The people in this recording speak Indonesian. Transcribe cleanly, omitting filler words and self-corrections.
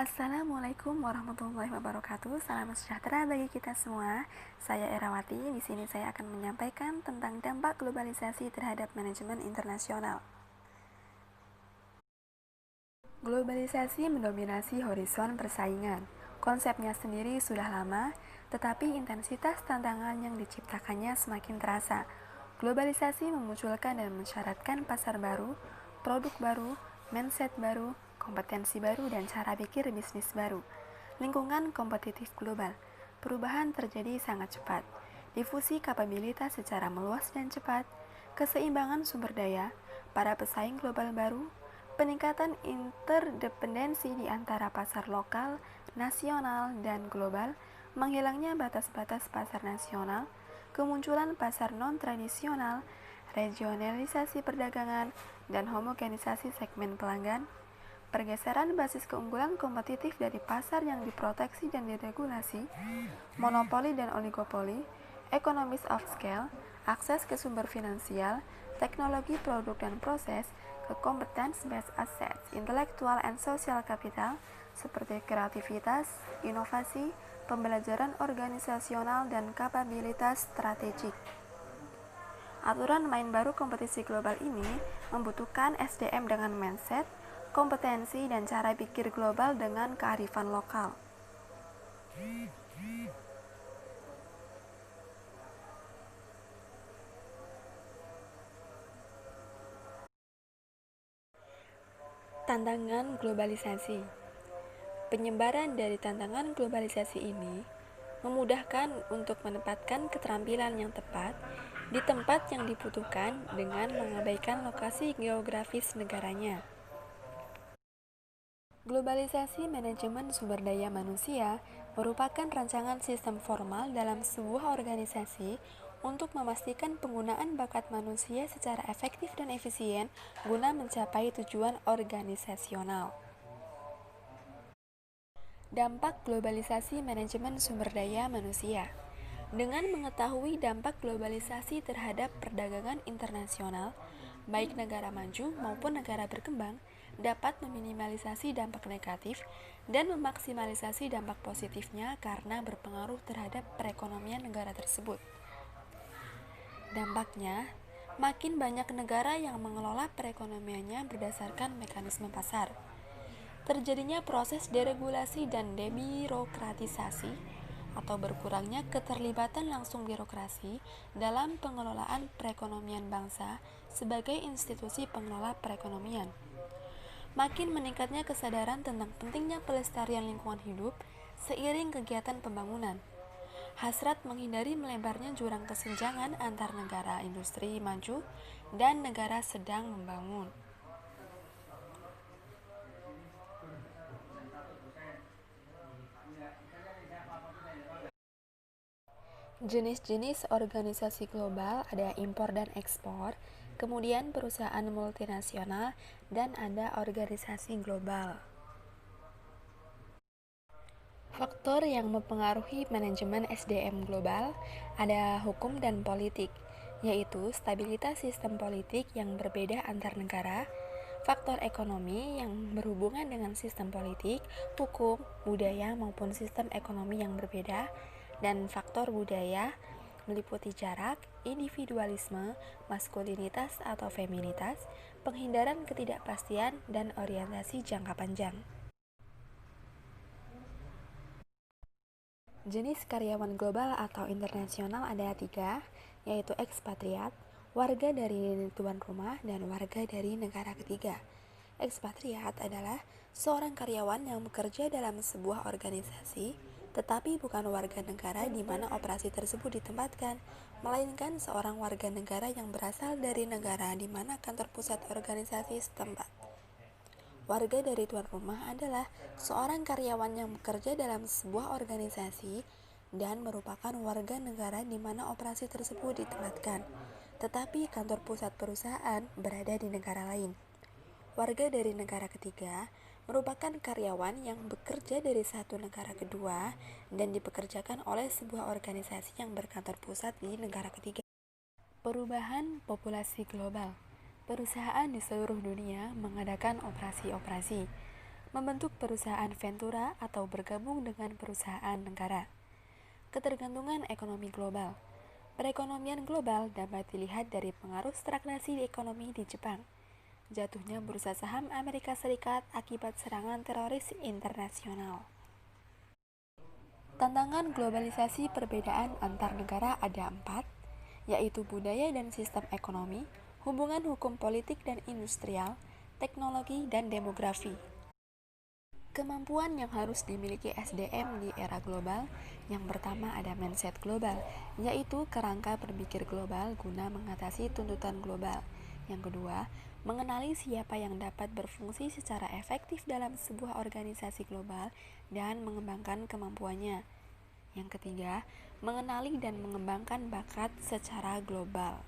Assalamualaikum warahmatullahi wabarakatuh. Salam sejahtera bagi kita semua. Saya Erawati. Di sini saya akan menyampaikan tentang dampak globalisasi terhadap manajemen internasional. Globalisasi mendominasi horizon persaingan. Konsepnya sendiri sudah lama, tetapi intensitas tantangan yang diciptakannya semakin terasa. Globalisasi memunculkan dan mensyaratkan pasar baru, produk baru, mindset baru, kompetensi baru, dan cara pikir bisnis baru. Lingkungan kompetitif global. Perubahan terjadi sangat cepat. Difusi kapabilitas secara meluas dan cepat. Keseimbangan sumber daya. Para pesaing global baru. Peningkatan interdependensi di antara pasar lokal, nasional, dan global. Menghilangnya batas-batas pasar nasional. Kemunculan pasar non-tradisional, regionalisasi perdagangan, dan homogenisasi segmen pelanggan. Pergeseran basis keunggulan kompetitif dari pasar yang diproteksi dan diregulasi, monopoli dan oligopoli, economies of scale, akses ke sumber finansial, teknologi produk dan proses, ke competence-based assets, intellectual and social capital, seperti kreativitas, inovasi, pembelajaran organisasional, dan kapabilitas strategik. Aturan main baru kompetisi global ini membutuhkan SDM dengan mindset, kompetensi, dan cara pikir global dengan kearifan lokal. Tantangan globalisasi. Penyebaran dari tantangan globalisasi ini memudahkan untuk menempatkan keterampilan yang tepat di tempat yang dibutuhkan dengan mengabaikan lokasi geografis negaranya. Globalisasi manajemen sumber daya manusia merupakan rancangan sistem formal dalam sebuah organisasi untuk memastikan penggunaan bakat manusia secara efektif dan efisien guna mencapai tujuan organisasional. Dampak globalisasi manajemen sumber daya manusia. Dengan mengetahui dampak globalisasi terhadap perdagangan internasional, baik negara maju maupun negara berkembang, dapat meminimalisasi dampak negatif dan memaksimalisasi dampak positifnya karena berpengaruh terhadap perekonomian negara tersebut. Dampaknya, makin banyak negara yang mengelola perekonomiannya berdasarkan mekanisme pasar. Terjadinya proses deregulasi dan debirokratisasi atau berkurangnya keterlibatan langsung birokrasi dalam pengelolaan perekonomian bangsa sebagai institusi pengelola perekonomian. Makin meningkatnya kesadaran tentang pentingnya pelestarian lingkungan hidup seiring kegiatan pembangunan. Hasrat menghindari melebarnya jurang kesenjangan antar negara industri maju dan negara sedang membangun. Jenis-jenis organisasi global ada impor dan ekspor, kemudian perusahaan multinasional, dan ada organisasi global. Faktor yang mempengaruhi manajemen SDM global ada hukum dan politik, yaitu stabilitas sistem politik yang berbeda antar negara, faktor ekonomi yang berhubungan dengan sistem politik, hukum, budaya maupun sistem ekonomi yang berbeda, dan faktor budaya meliputi jarak, individualisme, maskulinitas atau feminitas, penghindaran ketidakpastian, dan orientasi jangka panjang. Jenis karyawan global atau internasional ada 3, yaitu ekspatriat, warga dari tuan rumah, dan warga dari negara ketiga. Ekspatriat adalah seorang karyawan yang bekerja dalam sebuah organisasi, tetapi bukan warga negara di mana operasi tersebut ditempatkan, melainkan seorang warga negara yang berasal dari negara di mana kantor pusat organisasi setempat. Warga dari tuan rumah adalah seorang karyawan yang bekerja dalam sebuah organisasi dan merupakan warga negara di mana operasi tersebut ditempatkan, tetapi kantor pusat perusahaan berada di negara lain. Warga dari negara ketiga merupakan karyawan yang bekerja dari satu negara kedua dan dipekerjakan oleh sebuah organisasi yang berkantor pusat di negara ketiga. Perubahan populasi global. Perusahaan di seluruh dunia mengadakan operasi-operasi. membentuk perusahaan ventura atau bergabung dengan perusahaan negara. Ketergantungan ekonomi global. Perekonomian global dapat dilihat dari pengaruh stagnasi ekonomi di Jepang, jatuhnya bursa saham Amerika Serikat akibat serangan teroris internasional. Tantangan globalisasi perbedaan antar negara ada 4, yaitu budaya dan sistem ekonomi, hubungan hukum politik dan industrial, teknologi, dan demografi. Kemampuan yang harus dimiliki SDM di era global. Yang pertama ada mindset global, yaitu kerangka berpikir global guna mengatasi tuntutan global. Yang kedua, mengenali siapa yang dapat berfungsi secara efektif dalam sebuah organisasi global dan mengembangkan kemampuannya. Yang ketiga, mengenali dan mengembangkan bakat secara global.